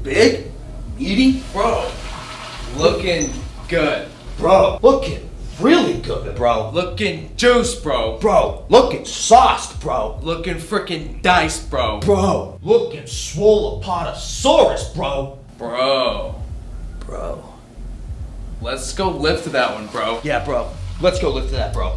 big, meaty, Bro, looking good. bro, looking really good, bro. Looking juiced, bro. Bro, looking sauced, bro. Looking freaking diced, bro. Bro, looking swolopotosaurus, bro. Bro, Bro. let's go lift to that one, bro. Yeah, bro. Let's go lift to that, bro.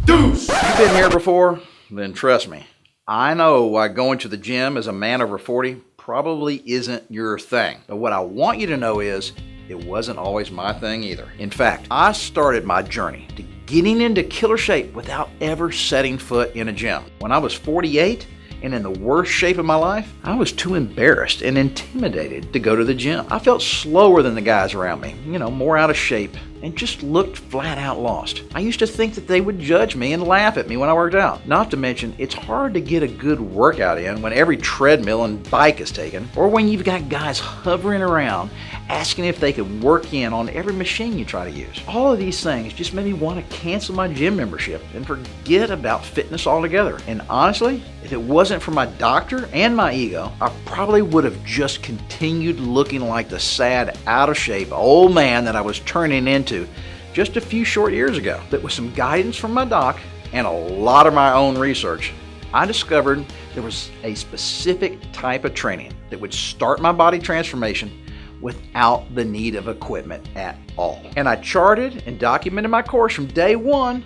Deuce! You've been here before? Then trust me, I know why going to the gym as a man over 40 probably isn't your thing. But what I want you to know is it wasn't always my thing either. In fact, I started my journey to getting into killer shape without ever setting foot in a gym. When I was 48 and in the worst shape of my life, I was too embarrassed and intimidated to go to the gym. I felt slower than the guys around me, more out of shape, and just looked flat out lost. I used to think that they would judge me and laugh at me when I worked out. Not to mention, it's hard to get a good workout in when every treadmill and bike is taken, or when you've got guys hovering around asking if they could work in on every machine you try to use. All of these things just made me want to cancel my gym membership and forget about fitness altogether. And honestly, if it wasn't for my doctor and my ego, I probably would have just continued looking like the sad, out of shape old man that I was turning into just a few short years ago. But with some guidance from my doc and a lot of my own research, I discovered there was a specific type of training that would start my body transformation without the need of equipment at all. And I charted and documented my course from day one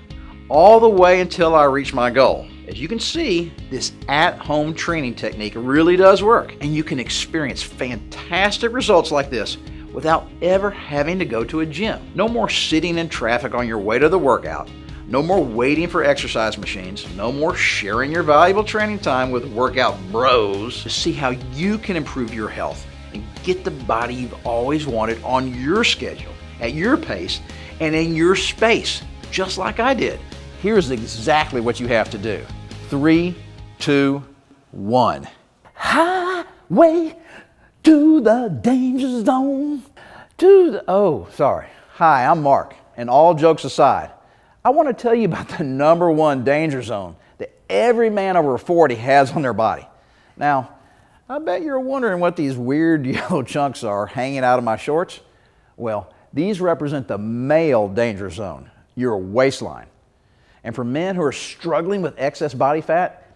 all the way until I reached my goal. As you can see, this at-home training technique really does work, and you can experience fantastic results like this without ever having to go to a gym. No more sitting in traffic on your way to the workout. No more waiting for exercise machines. No more sharing your valuable training time with workout bros to see how you can improve your health and get the body you've always wanted on your schedule, at your pace, and in your space, just like I did. Here's exactly what you have to do. 3, 2, 1. Highway to the danger zone. Hi, I'm Mark, and all jokes aside, I want to tell you about the #1 danger zone that every man over 40 has on their body. Now, I bet you're wondering what these weird yellow chunks are hanging out of my shorts. Well, these represent the male danger zone, your waistline. And for men who are struggling with excess body fat,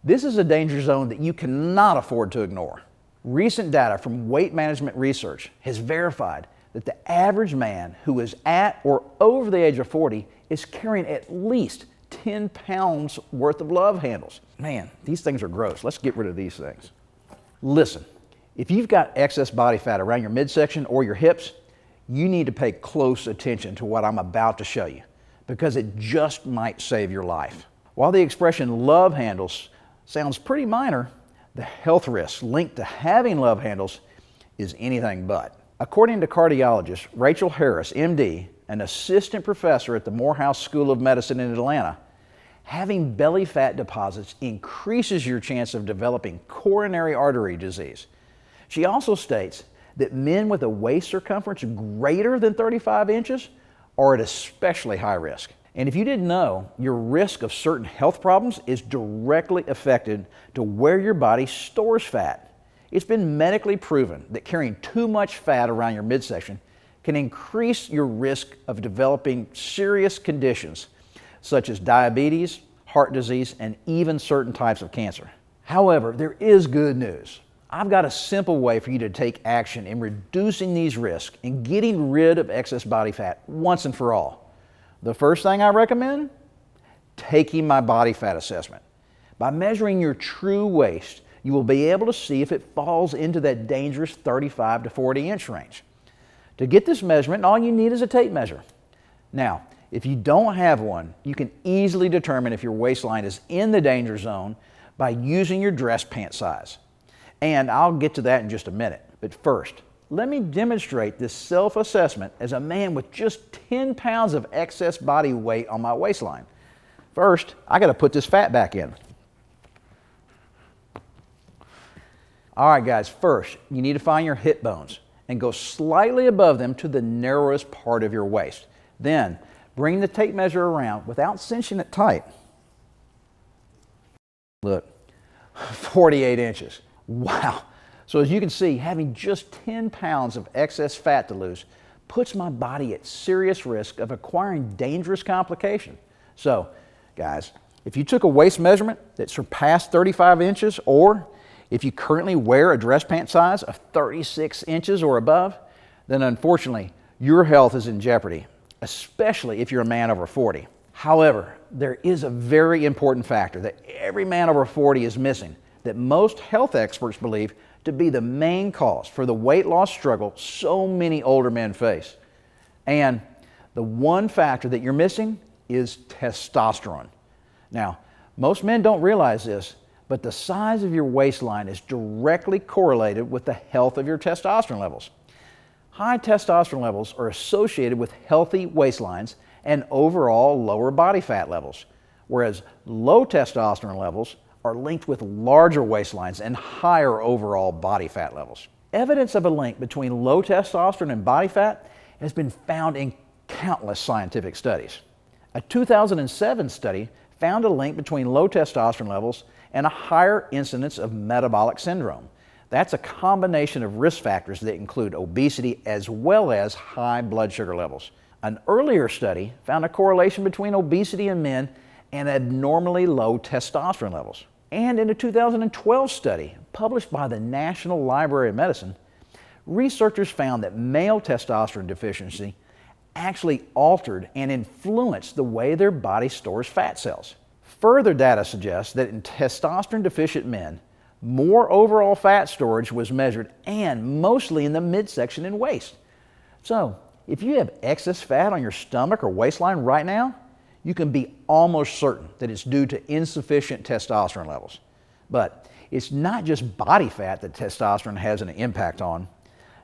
this is a danger zone that you cannot afford to ignore. Recent data from weight management research has verified that the average man who is at or over the age of 40 is carrying at least 10 pounds worth of love handles. Man, these things are gross. Let's get rid of these things. Listen, if you've got excess body fat around your midsection or your hips, you need to pay close attention to what I'm about to show you, because it just might save your life. While the expression love handles sounds pretty minor, the health risks linked to having love handles is anything but. According to cardiologist Rachel Harris, MD, an assistant professor at the Morehouse School of Medicine in Atlanta, having belly fat deposits increases your chance of developing coronary artery disease. She also states that men with a waist circumference greater than 35 inches are at especially high risk. And if you didn't know, your risk of certain health problems is directly affected to where your body stores fat. It's been medically proven that carrying too much fat around your midsection can increase your risk of developing serious conditions such as diabetes, heart disease, and even certain types of cancer. However, there is good news. I've got a simple way for you to take action in reducing these risks and getting rid of excess body fat once and for all. The first thing I recommend, taking my body fat assessment. By measuring your true waist, you will be able to see if it falls into that dangerous 35 to 40 inch range. To get this measurement, all you need is a tape measure. Now, if you don't have one, you can easily determine if your waistline is in the danger zone by using your dress pant size. And I'll get to that in just a minute. But first, let me demonstrate this self-assessment as a man with just 10 pounds of excess body weight on my waistline. First, I got to put this fat back in. All right, guys, first, you need to find your hip bones and go slightly above them to the narrowest part of your waist. Then, bring the tape measure around without cinching it tight. Look, 48 inches. Wow. So as you can see, having just 10 pounds of excess fat to lose puts my body at serious risk of acquiring dangerous complications. So, guys, if you took a waist measurement that surpassed 35 inches, or if you currently wear a dress pant size of 36 inches or above, then unfortunately, your health is in jeopardy, especially if you're a man over 40. However, there is a very important factor that every man over 40 is missing that most health experts believe to be the main cause for the weight loss struggle so many older men face. And the one factor that you're missing is testosterone. Now, most men don't realize this, but the size of your waistline is directly correlated with the health of your testosterone levels. High testosterone levels are associated with healthy waistlines and overall lower body fat levels, whereas low testosterone levels are linked with larger waistlines and higher overall body fat levels. Evidence of a link between low testosterone and body fat has been found in countless scientific studies. A 2007 study found a link between low testosterone levels and a higher incidence of metabolic syndrome. That's a combination of risk factors that include obesity as well as high blood sugar levels. An earlier study found a correlation between obesity in men and abnormally low testosterone levels. And in a 2012 study published by the National Library of Medicine, researchers found that male testosterone deficiency actually altered and influenced the way their body stores fat cells. Further data suggests that in testosterone deficient men, more overall fat storage was measured, and mostly in the midsection and waist. So, if you have excess fat on your stomach or waistline right now, you can be almost certain that it's due to insufficient testosterone levels. But it's not just body fat that testosterone has an impact on.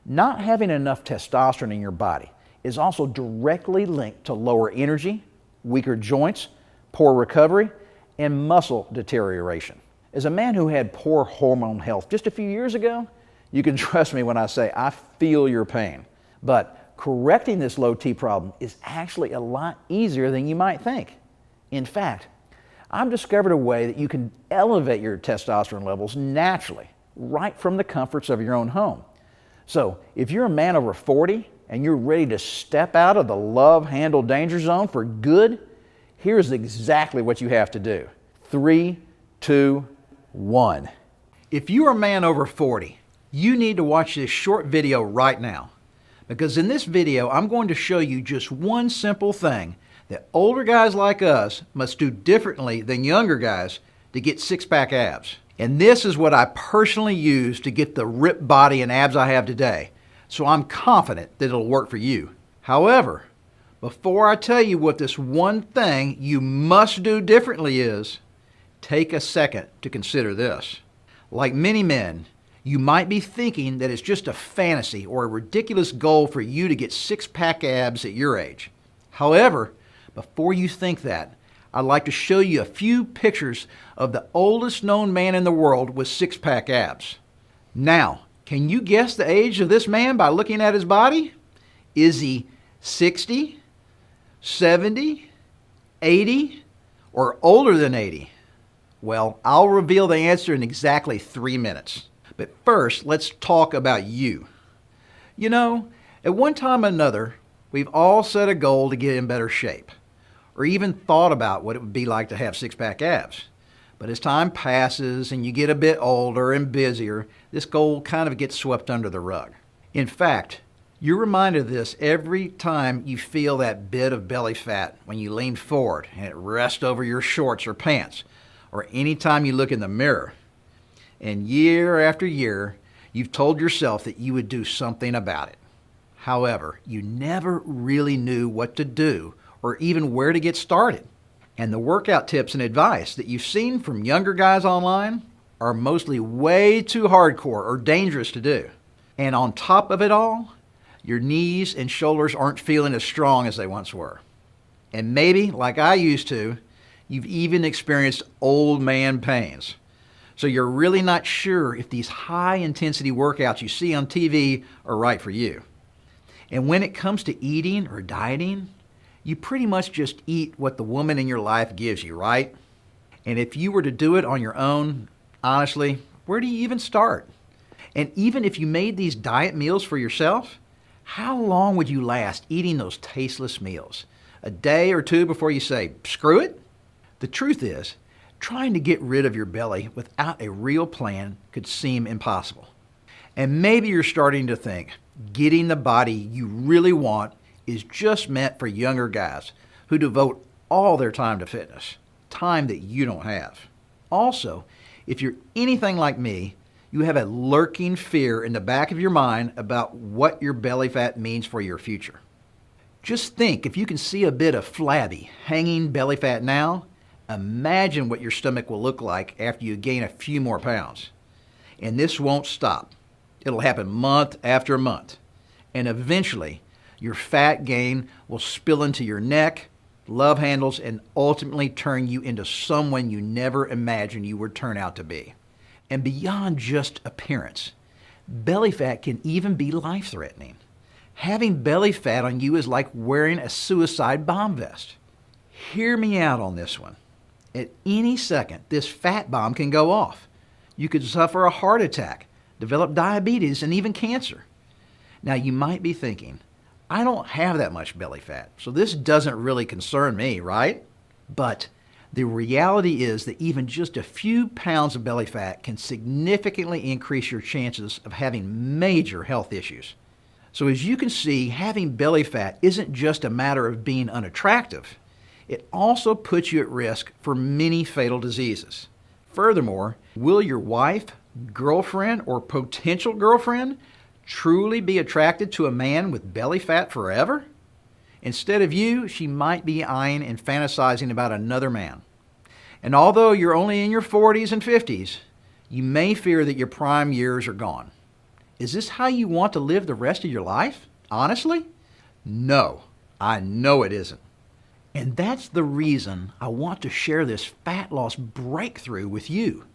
Not having enough testosterone in your body is also directly linked to lower energy, weaker joints, poor recovery, and muscle deterioration. As a man who had poor hormone health just a few years ago, you can trust me when I say I feel your pain. But correcting this low T problem is actually a lot easier than you might think. In fact, I've discovered a way that you can elevate your testosterone levels naturally, right from the comforts of your own home. So, if you're a man over 40 and you're ready to step out of the love-handle danger zone for good, here's exactly what you have to do. 3, 2, 1. If you're a man over 40, you need to watch this short video right now. Because in this video, I'm going to show you just one simple thing that older guys like us must do differently than younger guys to get six-pack abs. And this is what I personally use to get the ripped body and abs I have today. So I'm confident that it'll work for you. However, before I tell you what this one thing you must do differently is, take a second to consider this. Like many men, you might be thinking that it's just a fantasy or a ridiculous goal for you to get six-pack abs at your age. However, before you think that, I'd like to show you a few pictures of the oldest known man in the world with six-pack abs. Now, can you guess the age of this man by looking at his body? Is he 60, 70, 80, or older than 80? Well, I'll reveal the answer in exactly 3 minutes. But first, let's talk about you. You know, at one time or another, we've all set a goal to get in better shape, or even thought about what it would be like to have six-pack abs. But as time passes and you get a bit older and busier, this goal kind of gets swept under the rug. In fact, you're reminded of this every time you feel that bit of belly fat when you lean forward and it rests over your shorts or pants, or any time you look in the mirror. And year after year, you've told yourself that you would do something about it. However, you never really knew what to do or even where to get started. And the workout tips and advice that you've seen from younger guys online are mostly way too hardcore or dangerous to do. And on top of it all, your knees and shoulders aren't feeling as strong as they once were. And maybe, like I used to, you've even experienced old man pains. So you're really not sure if these high-intensity workouts you see on TV are right for you. And when it comes to eating or dieting, you pretty much just eat what the woman in your life gives you, right? And if you were to do it on your own, honestly, where do you even start? And even if you made these diet meals for yourself, how long would you last eating those tasteless meals? A day or two before you say, screw it? The truth is, trying to get rid of your belly without a real plan could seem impossible. And maybe you're starting to think getting the body you really want is just meant for younger guys who devote all their time to fitness, time that you don't have. Also, if you're anything like me, you have a lurking fear in the back of your mind about what your belly fat means for your future. Just think, if you can see a bit of flabby, hanging belly fat now, imagine what your stomach will look like after you gain a few more pounds. And this won't stop. It'll happen month after month. And eventually, your fat gain will spill into your neck, love handles, and ultimately turn you into someone you never imagined you would turn out to be. And beyond just appearance, belly fat can even be life-threatening. Having belly fat on you is like wearing a suicide bomb vest. Hear me out on this one. At any second, this fat bomb can go off. You could suffer a heart attack, develop diabetes, and even cancer. Now, you might be thinking, I don't have that much belly fat, so this doesn't really concern me, right? But the reality is that even just a few pounds of belly fat can significantly increase your chances of having major health issues. So as you can see, having belly fat isn't just a matter of being unattractive. It also puts you at risk for many fatal diseases. Furthermore, will your wife, girlfriend, or potential girlfriend truly be attracted to a man with belly fat forever? Instead of you, she might be eyeing and fantasizing about another man. And although you're only in your 40s and 50s, you may fear that your prime years are gone. Is this how you want to live the rest of your life? Honestly? No, I know it isn't. And that's the reason I want to share this fat loss breakthrough with you.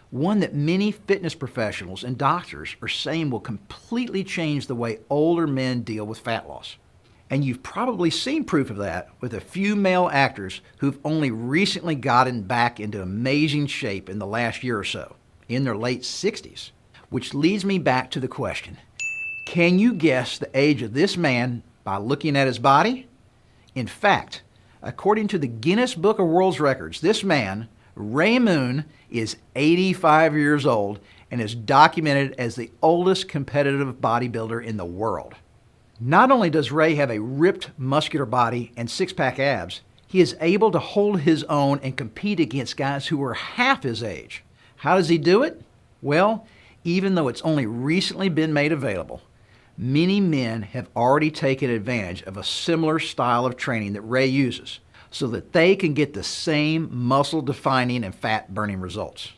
One that many fitness professionals and doctors are saying will completely change the way older men deal with fat loss. And you've probably seen proof of that with a few male actors who've only recently gotten back into amazing shape in the last year or so, in their late 60s. Which leads me back to the question, can you guess the age of this man by looking at his body? In fact, according to the Guinness Book of World Records, this man, Ray Moon, is 85 years old and is documented as the oldest competitive bodybuilder in the world. Not only does Ray have a ripped, muscular body and six-pack abs, he is able to hold his own and compete against guys who are half his age. How does he do it? Well, even though it's only recently been made available, many men have already taken advantage of a similar style of training that Ray uses so that they can get the same muscle-defining and fat-burning results.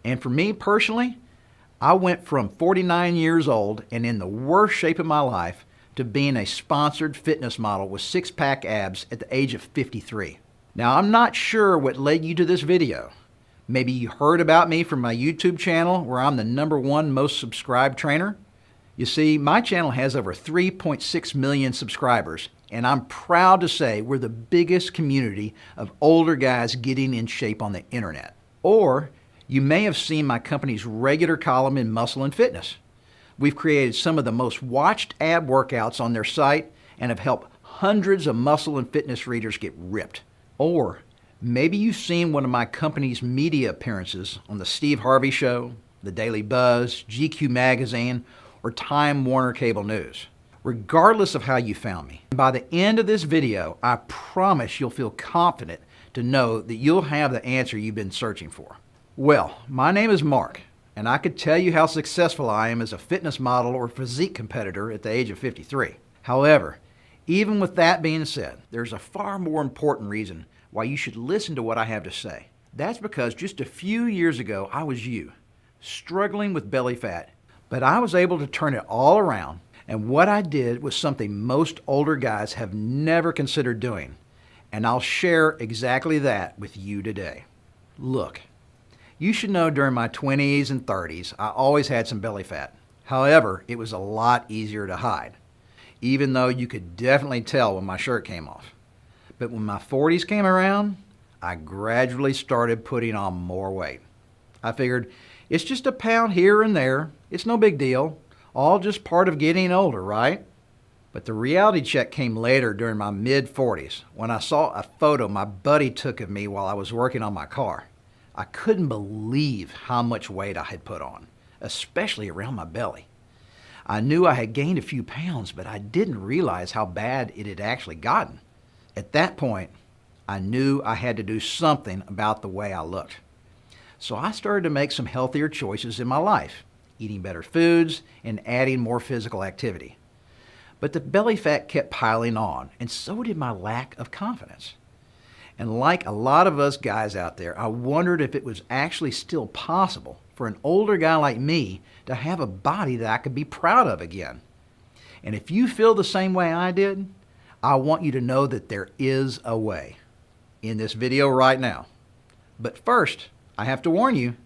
And for me personally, I went from 49 years old and in the worst shape of my life to being a sponsored fitness model with six-pack abs at the age of 53. Now, I'm not sure what led you to this video. Maybe you heard about me from my YouTube channel where I'm the #1 most subscribed trainer. You see, my channel has over 3.6 million subscribers, and I'm proud to say we're the biggest community of older guys getting in shape on the internet. Or you may have seen my company's regular column in Muscle and Fitness. We've created some of the most watched ab workouts on their site and have helped hundreds of muscle and fitness readers get ripped. Or maybe you've seen one of my company's media appearances on the Steve Harvey Show, the Daily Buzz, GQ Magazine, or Time Warner Cable News. Regardless of how you found me, by the end of this video, I promise you'll feel confident to know that you'll have the answer you've been searching for. Well, my name is Mark, and I could tell you how successful I am as a fitness model or physique competitor at the age of 53. However, even with that being said, there's a far more important reason why you should listen to what I have to say. That's because just a few years ago, I was you, struggling with belly fat, but I was able to turn it all around, and what I did was something most older guys have never considered doing, and I'll share exactly that with you today. Look, you should know during my 20s and 30s, I always had some belly fat. However, it was a lot easier to hide, even though you could definitely tell when my shirt came off. But when my 40s came around, I gradually started putting on more weight. I figured it's just a pound here and there, It's no big deal. All just part of getting older, right? But the reality check came later during my mid-40s when I saw a photo my buddy took of me while I was working on my car. I couldn't believe how much weight I had put on, especially around my belly. I knew I had gained a few pounds, but I didn't realize how bad it had actually gotten. At that point, I knew I had to do something about the way I looked. So I started to make some healthier choices in my life, eating better foods and adding more physical activity. But the belly fat kept piling on, and so did my lack of confidence. And like a lot of us guys out there, I wondered if it was actually still possible for an older guy like me to have a body that I could be proud of again. And if you feel the same way I did, I want you to know that there is a way in this video right now. But first, I have to warn you,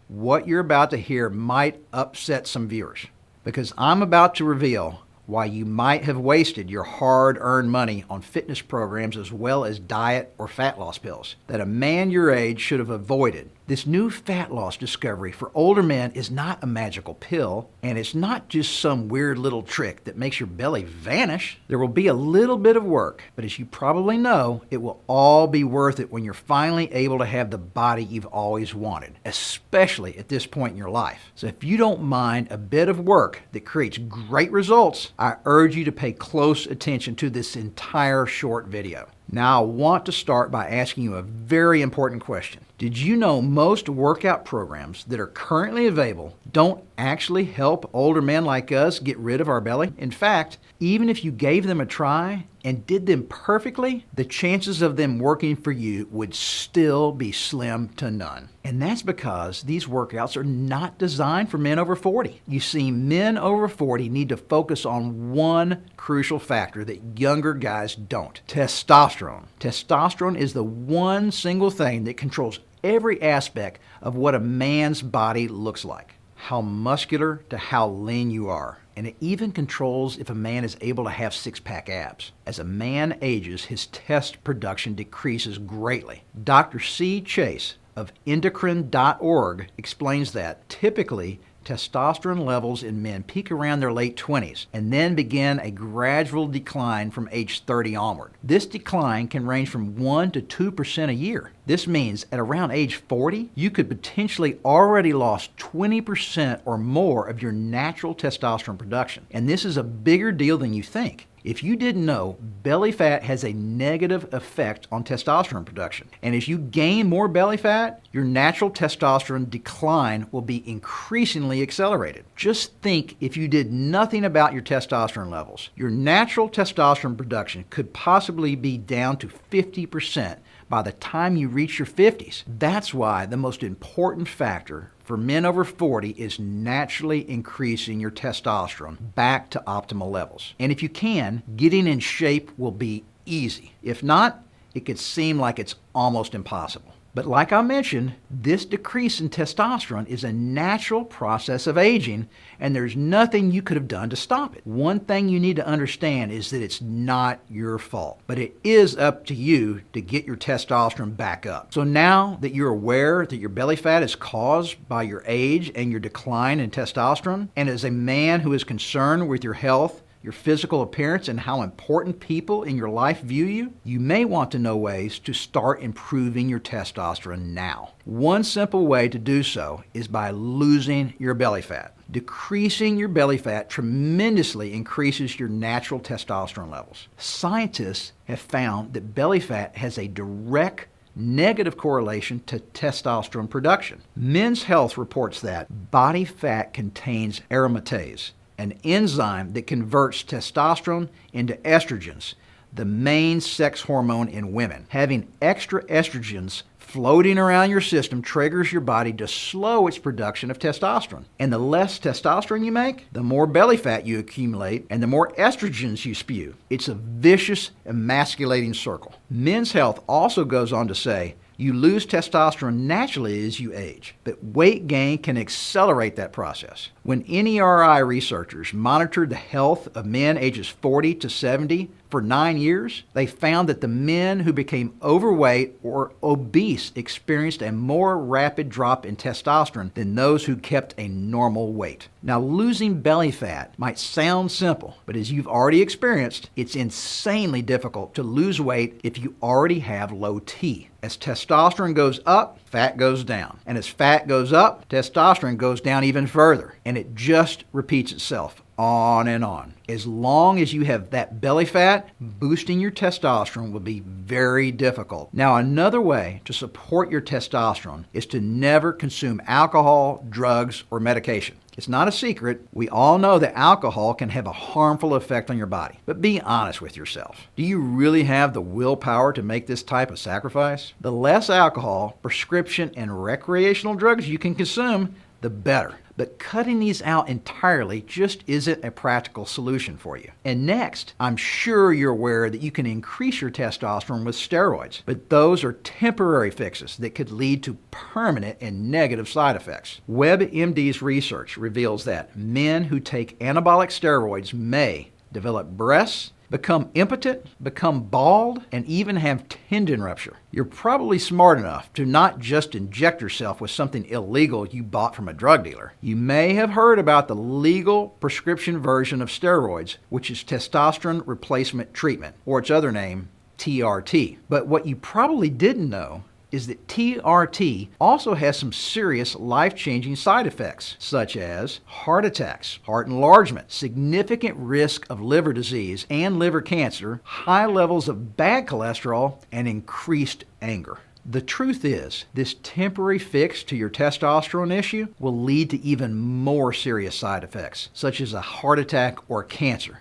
what you're about to hear might upset some viewers, because I'm about to reveal why you might have wasted your hard-earned money on fitness programs as well as diet or fat loss pills that a man your age should have avoided. This new fat loss discovery for older men is not a magical pill, and it's not just some weird little trick that makes your belly vanish. There will be a little bit of work, but as you probably know, it will all be worth it when you're finally able to have the body you've always wanted, especially at this point in your life. So if you don't mind a bit of work that creates great results, I urge you to pay close attention to this entire short video. Now I want to start by asking you a very important question. Did you know most workout programs that are currently available don't actually help older men like us get rid of our belly? In fact, even if you gave them a try and did them perfectly, the chances of them working for you would still be slim to none. And that's because these workouts are not designed for men over 40. You see, men over 40 need to focus on one crucial factor that younger guys don't: testosterone. Testosterone is the one single thing that controls every aspect of what a man's body looks like, how muscular to how lean you are. And it even controls if a man is able to have six-pack abs. As a man ages, his test production decreases greatly. Dr. C. Chase of endocrine.org explains that typically testosterone levels in men peak around their late 20s and then begin a gradual decline from age 30 onward. This decline can range from 1 to 2% a year. This means at around age 40, you could potentially already lost 20% or more of your natural testosterone production. And this is a bigger deal than you think. If you didn't know, belly fat has a negative effect on testosterone production. And as you gain more belly fat, your natural testosterone decline will be increasingly accelerated. Just think if you did nothing about your testosterone levels, your natural testosterone production could possibly be down to 50% by the time you reach your 50s. That's why the most important factor for men over 40 is naturally increasing your testosterone back to optimal levels. And if you can, getting in shape will be easy. If not, it could seem like it's almost impossible. But like I mentioned, this decrease in testosterone is a natural process of aging, and there's nothing you could have done to stop it. One thing you need to understand is that it's not your fault, but it is up to you to get your testosterone back up. So now that you're aware that your belly fat is caused by your age and your decline in testosterone, and as a man who is concerned with your health, your physical appearance, and how important people in your life view you, you may want to know ways to start improving your testosterone now. One simple way to do so is by losing your belly fat. Decreasing your belly fat tremendously increases your natural testosterone levels. Scientists have found that belly fat has a direct negative correlation to testosterone production. Men's Health reports that body fat contains aromatase, an enzyme that converts testosterone into estrogens, the main sex hormone in women. Having extra estrogens floating around your system triggers your body to slow its production of testosterone. And the less testosterone you make, the more belly fat you accumulate and the more estrogens you spew. It's a vicious, emasculating circle. Men's Health also goes on to say, you lose testosterone naturally as you age, but weight gain can accelerate that process. When NERI researchers monitored the health of men ages 40 to 70 for 9 years, they found that the men who became overweight or obese experienced a more rapid drop in testosterone than those who kept a normal weight. Now, losing belly fat might sound simple, but as you've already experienced, it's insanely difficult to lose weight if you already have low T. As testosterone goes up, fat goes down. And as fat goes up, testosterone goes down even further. And it just repeats itself on and on. As long as you have that belly fat, boosting your testosterone will be very difficult. Now, another way to support your testosterone is to never consume alcohol, drugs, or medication. It's not a secret. We all know that alcohol can have a harmful effect on your body. But be honest with yourself. Do you really have the willpower to make this type of sacrifice? The less alcohol, prescription, and recreational drugs you can consume, the better. But cutting these out entirely just isn't a practical solution for you. And next, I'm sure you're aware that you can increase your testosterone with steroids, but those are temporary fixes that could lead to permanent and negative side effects. WebMD's research reveals that men who take anabolic steroids may develop breasts, become impotent, become bald, and even have tendon rupture. You're probably smart enough to not just inject yourself with something illegal you bought from a drug dealer. You may have heard about the legal prescription version of steroids, which is testosterone replacement treatment, or its other name, TRT. But what you probably didn't know is that TRT also has some serious life-changing side effects, such as heart attacks, heart enlargement, significant risk of liver disease and liver cancer, high levels of bad cholesterol, and increased anger. The truth is, this temporary fix to your testosterone issue will lead to even more serious side effects, such as a heart attack or cancer.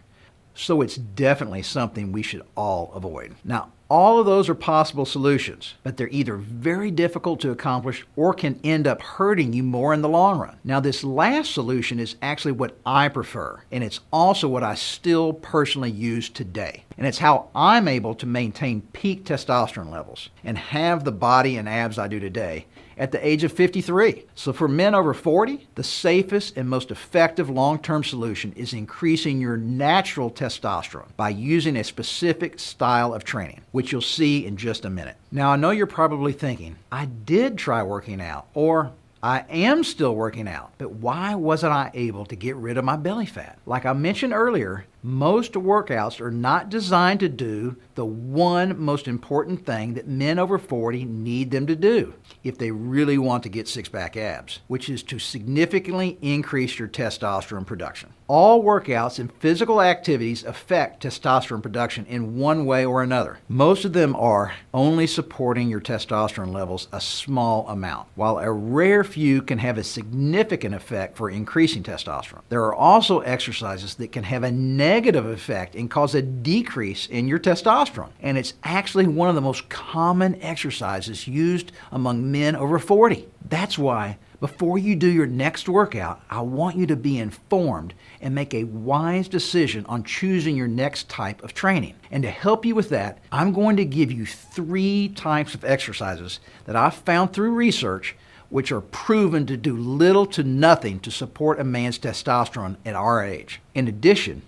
So it's definitely something we should all avoid. Now, all of those are possible solutions, but they're either very difficult to accomplish or can end up hurting you more in the long run. Now, this last solution is actually what I prefer, and it's also what I still personally use today. And it's how I'm able to maintain peak testosterone levels and have the body and abs I do today at the age of 53. So for men over 40, the safest and most effective long-term solution is increasing your natural testosterone by using a specific style of training, which you'll see in just a minute. Now, I know you're probably thinking, I did try working out, or I am still working out, but why wasn't I able to get rid of my belly fat? Like I mentioned earlier, most workouts are not designed to do the one most important thing that men over 40 need them to do if they really want to get six-pack abs, which is to significantly increase your testosterone production. All workouts and physical activities affect testosterone production in one way or another. Most of them are only supporting your testosterone levels a small amount, while a rare few can have a significant effect for increasing testosterone. There are also exercises that can have a negative effect and cause a decrease in your testosterone. And it's actually one of the most common exercises used among men over 40. That's why before you do your next workout, I want you to be informed and make a wise decision on choosing your next type of training. And to help you with that, I'm going to give you 3 types of exercises that I've found through research which are proven to do little to nothing to support a man's testosterone at our age. In addition,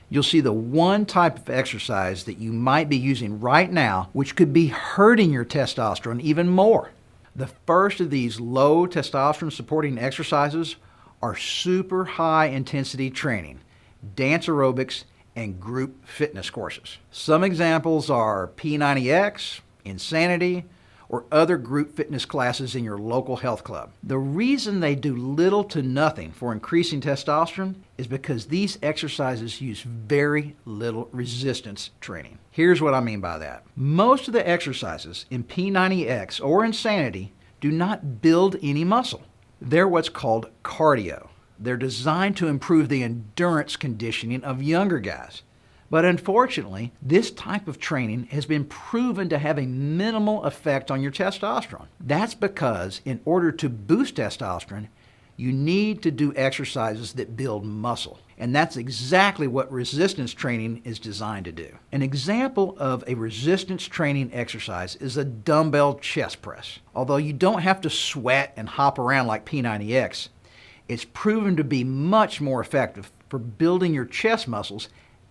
you'll see the one type of exercise that you might be using right now which could be hurting your testosterone even more. The first of these low testosterone supporting exercises are super high intensity training, dance aerobics, and group fitness courses. Some examples are P90X, Insanity, or other group fitness classes in your local health club. The reason they do little to nothing for increasing testosterone is because these exercises use very little resistance training. Here's what I mean by that. Most of the exercises in P90X or Insanity do not build any muscle. They're what's called cardio. They're designed to improve the endurance conditioning of younger guys. But unfortunately, this type of training has been proven to have a minimal effect on your testosterone. That's because in order to boost testosterone, you need to do exercises that build muscle. And that's exactly what resistance training is designed to do. An example of a resistance training exercise is a dumbbell chest press. Although you don't have to sweat and hop around like P90X, It's proven to be much more effective for building your chest muscles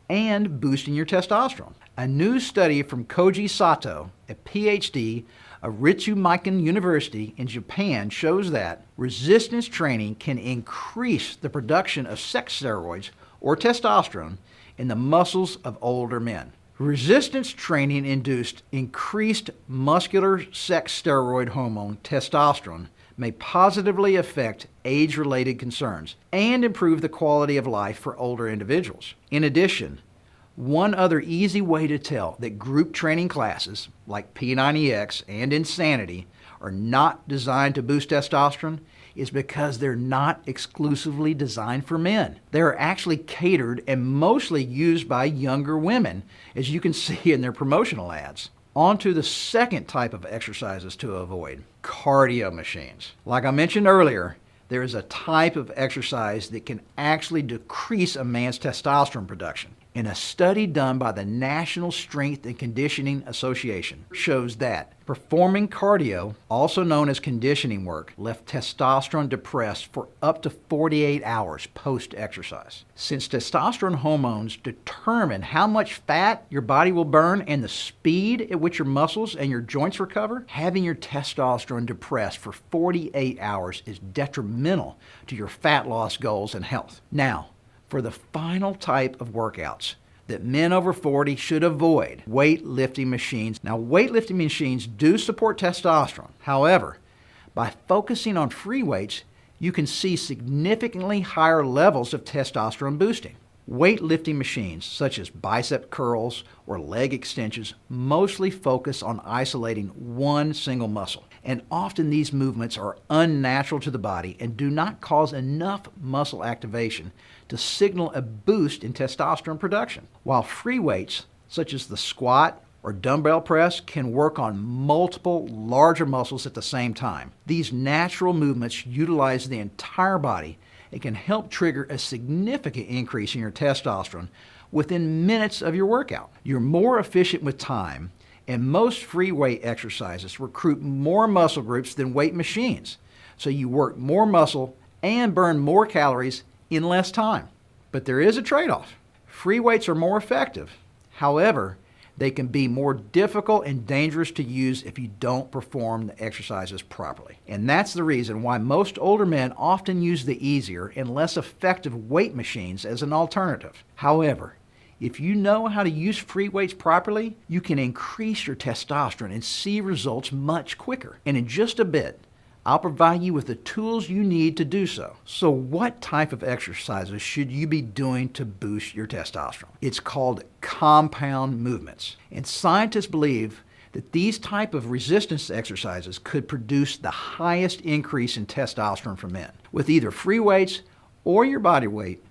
and boosting your testosterone. A new study from Koji Sato, a PhD of Ritsumeikan University in Japan, shows that resistance training can increase the production of sex steroids or testosterone in the muscles of older men. Resistance training induced increased muscular sex steroid hormone testosterone may positively affect age-related concerns and improve the quality of life for older individuals. In addition, one other easy way to tell that group training classes like P90X and Insanity are not designed to boost testosterone is because they're not exclusively designed for men. They're actually catered and mostly used by younger women, as you can see in their promotional ads. On to the second type of exercises to avoid, cardio machines. Like I mentioned earlier, there is a type of exercise that can actually decrease a man's testosterone production. In a study done by the National Strength and Conditioning Association, shows that performing cardio, also known as conditioning work, left testosterone depressed for up to 48 hours post-exercise. Since testosterone hormones determine how much fat your body will burn and the speed at which your muscles and your joints recover, having your testosterone depressed for 48 hours is detrimental to your fat loss goals and health. Now, for the final type of workouts that men over 40 should avoid, weightlifting machines. Now, weightlifting machines do support testosterone. However, by focusing on free weights, you can see significantly higher levels of testosterone boosting. Weightlifting machines, such as bicep curls or leg extensions, mostly focus on isolating one single muscle. And often these movements are unnatural to the body and do not cause enough muscle activation to signal a boost in testosterone production. While free weights, such as the squat or dumbbell press, can work on multiple larger muscles at the same time. These natural movements utilize the entire body and can help trigger a significant increase in your testosterone within minutes of your workout. You're more efficient with time, and most free weight exercises recruit more muscle groups than weight machines. So you work more muscle and burn more calories in less time. But there is a trade-off. Free weights are more effective. However, they can be more difficult and dangerous to use if you don't perform the exercises properly. And that's the reason why most older men often use the easier and less effective weight machines as an alternative. However, if you know how to use free weights properly, you can increase your testosterone and see results much quicker. And in just a bit, I'll provide you with the tools you need to do so. So what type of exercises should you be doing to boost your testosterone? It's called compound movements. And scientists believe that these type of resistance exercises could produce the highest increase in testosterone for men. With either free weights or your body weight,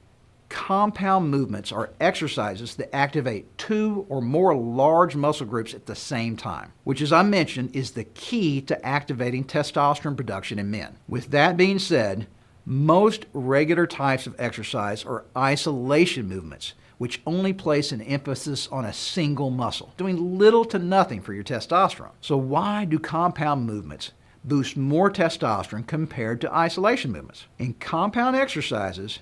compound movements are exercises that activate two or more large muscle groups at the same time, which, as I mentioned, is the key to activating testosterone production in men. With that being said, most regular types of exercise are isolation movements, which only place an emphasis on a single muscle, doing little to nothing for your testosterone. So why do compound movements boost more testosterone compared to isolation movements? In compound exercises,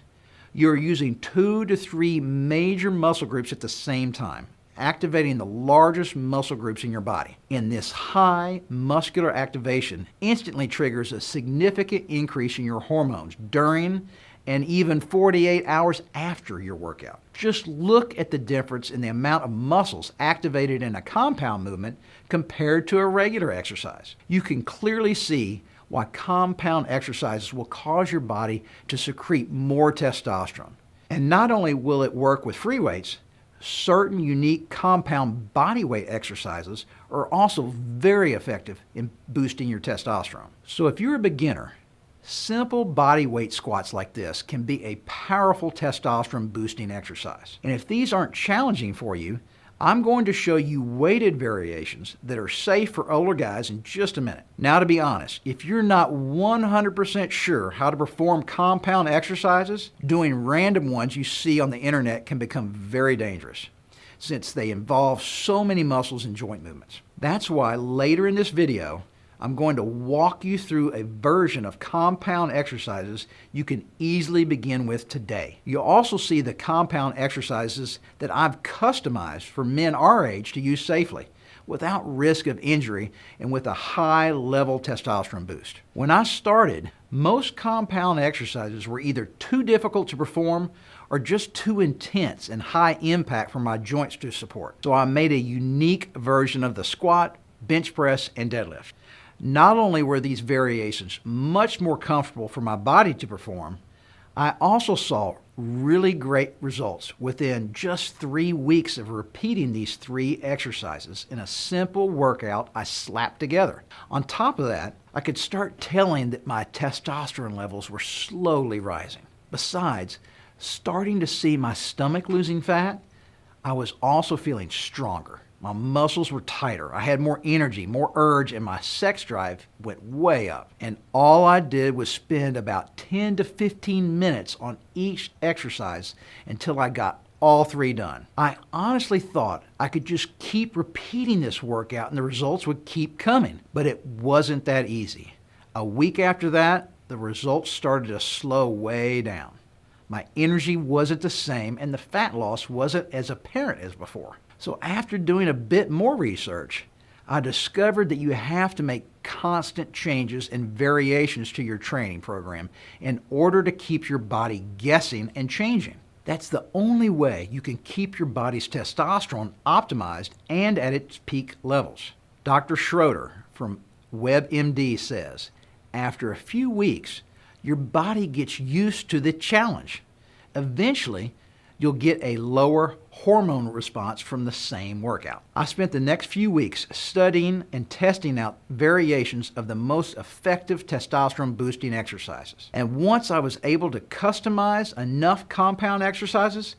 you're using 2 to 3 major muscle groups at the same time, activating the largest muscle groups in your body. And this high muscular activation instantly triggers a significant increase in your hormones during and even 48 hours after your workout. Just look at the difference in the amount of muscles activated in a compound movement compared to a regular exercise. You can clearly see why compound exercises will cause your body to secrete more testosterone. And not only will it work with free weights, certain unique compound body weight exercises are also very effective in boosting your testosterone. So if you're a beginner, simple body weight squats like this can be a powerful testosterone boosting exercise. And if these aren't challenging for you, I'm going to show you weighted variations that are safe for older guys in just a minute. Now, to be honest, if you're not 100% sure how to perform compound exercises, doing random ones you see on the internet can become very dangerous, since they involve so many muscles and joint movements. That's why later in this video, I'm going to walk you through a version of compound exercises you can easily begin with today. You'll also see the compound exercises that I've customized for men our age to use safely, without risk of injury and with a high level testosterone boost. When I started, most compound exercises were either too difficult to perform or just too intense and high impact for my joints to support. So I made a unique version of the squat, bench press, and deadlift. Not only were these variations much more comfortable for my body to perform, I also saw really great results within just 3 weeks of repeating these 3 exercises in a simple workout I slapped together. On top of that, I could start telling that my testosterone levels were slowly rising. Besides, starting to see my stomach losing fat, I was also feeling stronger. My muscles were tighter. I had more energy, more urge, and my sex drive went way up. And all I did was spend about 10 to 15 minutes on each exercise until I got all 3 done. I honestly thought I could just keep repeating this workout and the results would keep coming, but it wasn't that easy. A week after that, the results started to slow way down. My energy wasn't the same and the fat loss wasn't as apparent as before. So after doing a bit more research, I discovered that you have to make constant changes and variations to your training program in order to keep your body guessing and changing. That's the only way you can keep your body's testosterone optimized and at its peak levels. Dr. Schroeder from WebMD says, after a few weeks, your body gets used to the challenge. Eventually, you'll get a lower hormone response from the same workout. I spent the next few weeks studying and testing out variations of the most effective testosterone boosting exercises. And once I was able to customize enough compound exercises,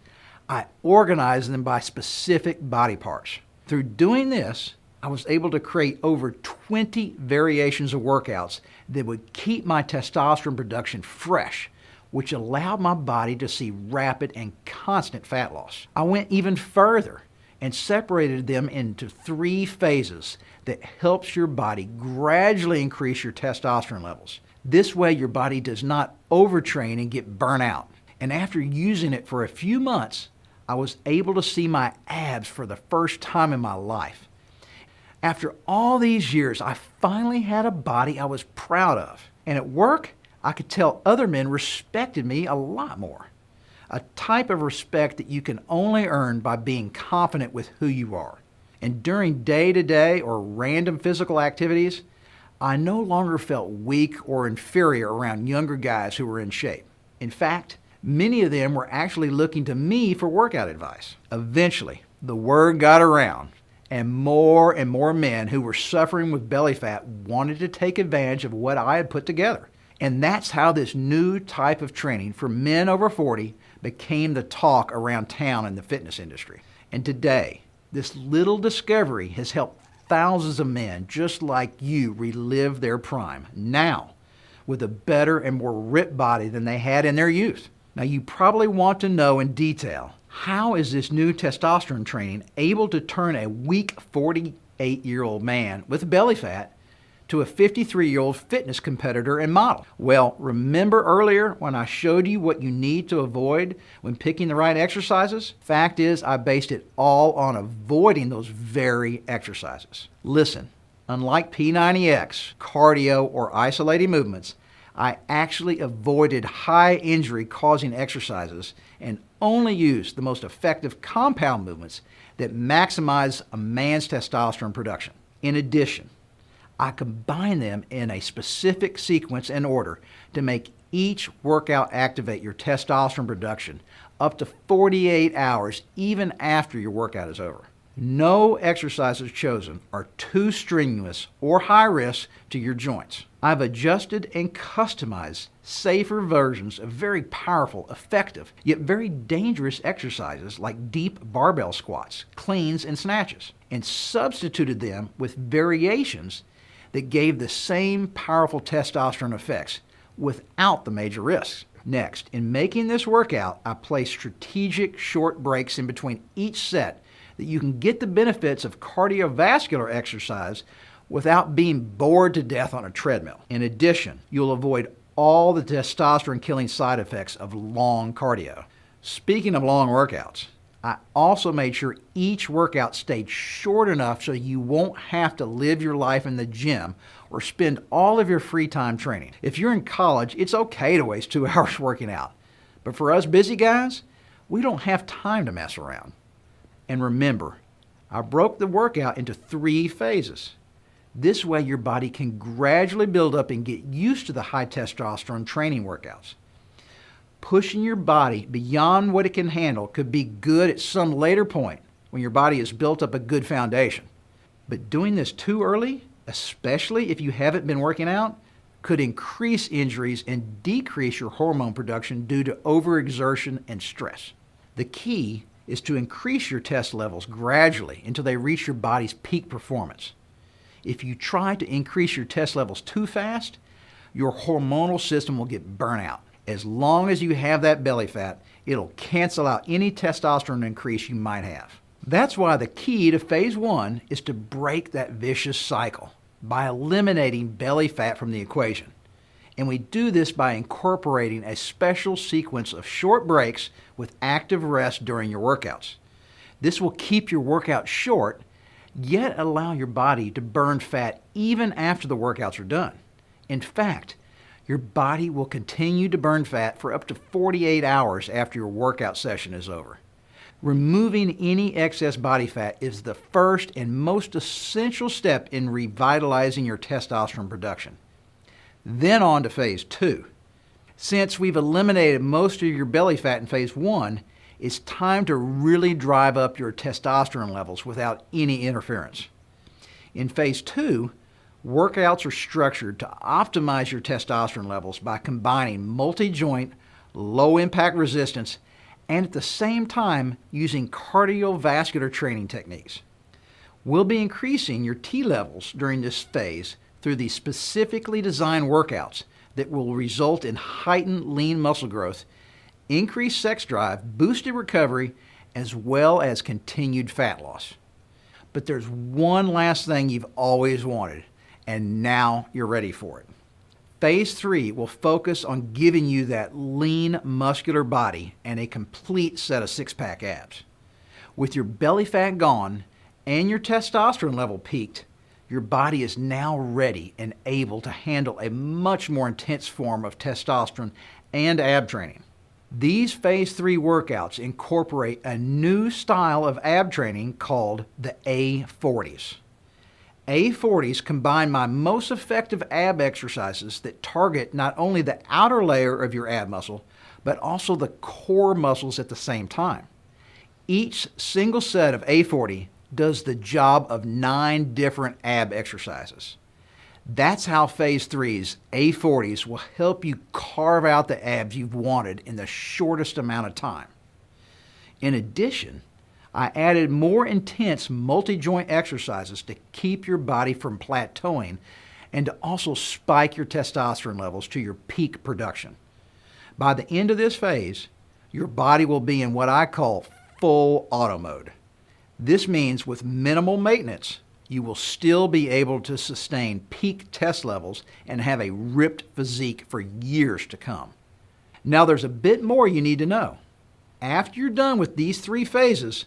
I organized them by specific body parts. Through doing this, I was able to create over 20 variations of workouts that would keep my testosterone production fresh, which allowed my body to see rapid and constant fat loss. I went even further and separated them into 3 phases that helps your body gradually increase your testosterone levels. This way your body does not overtrain and get burnt out. And after using it for a few months, I was able to see my abs for the first time in my life. After all these years, I finally had a body I was proud of. And at work, I could tell other men respected me a lot more. A type of respect that you can only earn by being confident with who you are. And during day-to-day or random physical activities, I no longer felt weak or inferior around younger guys who were in shape. In fact, many of them were actually looking to me for workout advice. Eventually, the word got around, and more men who were suffering with belly fat wanted to take advantage of what I had put together. And that's how this new type of training for men over 40 became the talk around town in the fitness industry. And today, this little discovery has helped thousands of men just like you relive their prime now with a better and more ripped body than they had in their youth. Now you probably want to know in detail, how is this new testosterone training able to turn a weak 48-year-old man with belly fat to a 53-year-old fitness competitor and model? Well, remember earlier when I showed you what you need to avoid when picking the right exercises? Fact is, I based it all on avoiding those very exercises. Listen, unlike P90X, cardio, or isolated movements, I actually avoided high injury causing exercises and only used the most effective compound movements that maximize a man's testosterone production. In addition, I combine them in a specific sequence and order to make each workout activate your testosterone production up to 48 hours even after your workout is over. No exercises chosen are too strenuous or high risk to your joints. I've adjusted and customized safer versions of very powerful, effective, yet very dangerous exercises like deep barbell squats, cleans, and snatches, and substituted them with variations that gave the same powerful testosterone effects without the major risks. Next, in making this workout, I place strategic short breaks in between each set that you can get the benefits of cardiovascular exercise without being bored to death on a treadmill. In addition, you'll avoid all the testosterone-killing side effects of long cardio. Speaking of long workouts, I also made sure each workout stayed short enough so you won't have to live your life in the gym or spend all of your free time training. If you're in college, it's okay to waste 2 hours working out. But for us busy guys, we don't have time to mess around. And remember, I broke the workout into 3 phases. This way your body can gradually build up and get used to the high testosterone training workouts. Pushing your body beyond what it can handle could be good at some later point when your body has built up a good foundation. But doing this too early, especially if you haven't been working out, could increase injuries and decrease your hormone production due to overexertion and stress. The key is to increase your test levels gradually until they reach your body's peak performance. If you try to increase your test levels too fast, your hormonal system will get burnt out. As long as you have that belly fat, it'll cancel out any testosterone increase you might have. That's why the key to phase 1 is to break that vicious cycle by eliminating belly fat from the equation. And we do this by incorporating a special sequence of short breaks with active rest during your workouts. This will keep your workout short, yet allow your body to burn fat even after the workouts are done. In fact, your body will continue to burn fat for up to 48 hours after your workout session is over. Removing any excess body fat is the first and most essential step in revitalizing your testosterone production. Then on to phase 2. Since we've eliminated most of your belly fat in phase 1, it's time to really drive up your testosterone levels without any interference. In phase 2, workouts are structured to optimize your testosterone levels by combining multi-joint, low-impact resistance, and at the same time using cardiovascular training techniques. We'll be increasing your T levels during this phase through these specifically designed workouts that will result in heightened lean muscle growth, increased sex drive, boosted recovery, as well as continued fat loss. But there's one last thing you've always wanted, and now you're ready for it. Phase 3 will focus on giving you that lean, muscular body and a complete set of six-pack abs. With your belly fat gone and your testosterone level peaked, your body is now ready and able to handle a much more intense form of testosterone and ab training. These phase 3 workouts incorporate a new style of ab training called the A40s. A40s combine my most effective ab exercises that target not only the outer layer of your ab muscle, but also the core muscles at the same time. Each single set of A40 does the job of 9 different ab exercises. That's how phase 3's A40s will help you carve out the abs you've wanted in the shortest amount of time. In addition, I added more intense multi-joint exercises to keep your body from plateauing and to also spike your testosterone levels to your peak production. By the end of this phase, your body will be in what I call full auto mode. This means with minimal maintenance, you will still be able to sustain peak test levels and have a ripped physique for years to come. Now there's a bit more you need to know. After you're done with these 3 phases,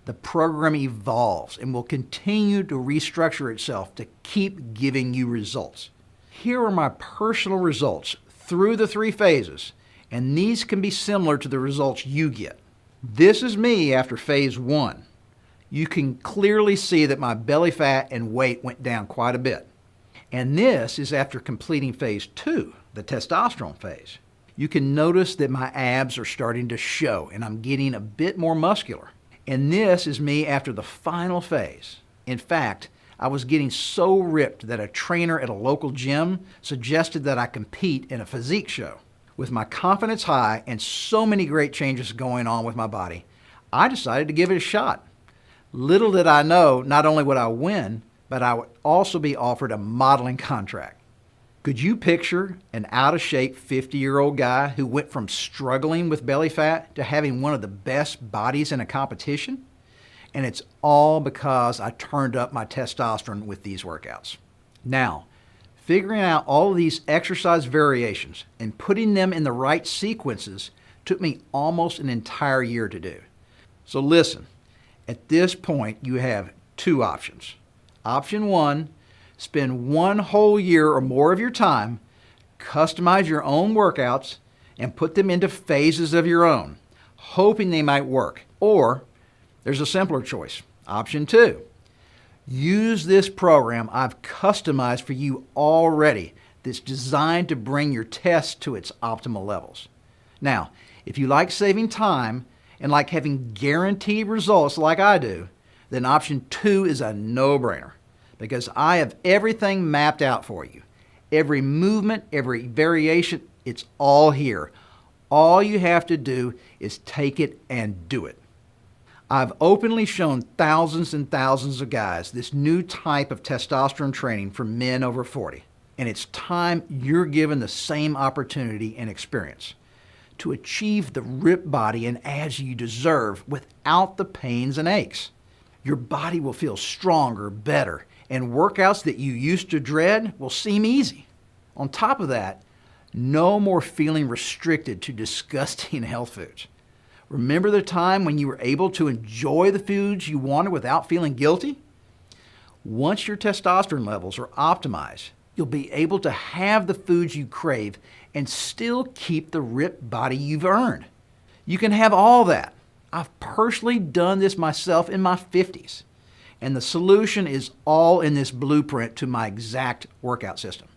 the program evolves and will continue to restructure itself to keep giving you results. Here are my personal results through the 3 phases, and these can be similar to the results you get. This is me after phase 1. You can clearly see that my belly fat and weight went down quite a bit. And this is after completing phase 2, the testosterone phase. You can notice that my abs are starting to show and I'm getting a bit more muscular. And this is me after the final phase. In fact, I was getting so ripped that a trainer at a local gym suggested that I compete in a physique show. With my confidence high and so many great changes going on with my body, I decided to give it a shot. Little did I know, not only would I win, but I would also be offered a modeling contract. Could you picture an out-of-shape 50-year-old guy who went from struggling with belly fat to having one of the best bodies in a competition? And it's all because I turned up my testosterone with these workouts. Now, figuring out all of these exercise variations and putting them in the right sequences took me almost an entire year to do. So listen, at this point you have two options. Option one, spend one whole year or more of your time, customize your own workouts, and put them into phases of your own, hoping they might work. Or there's a simpler choice. Option two, use this program I've customized for you already that's designed to bring your test to its optimal levels. Now, if you like saving time and like having guaranteed results like I do, then option two is a no-brainer because I have everything mapped out for you. Every movement, every variation, it's all here. All you have to do is take it and do it. I've openly shown thousands and thousands of guys this new type of testosterone training for men over 40, and it's time you're given the same opportunity and experience to achieve the ripped body and abs you deserve without the pains and aches. Your body will feel stronger, better, and workouts that you used to dread will seem easy. On top of that, no more feeling restricted to disgusting health foods. Remember the time when you were able to enjoy the foods you wanted without feeling guilty? Once your testosterone levels are optimized, you'll be able to have the foods you crave and still keep the ripped body you've earned. You can have all that. I've personally done this myself in my 50s, and the solution is all in this blueprint to my exact workout system.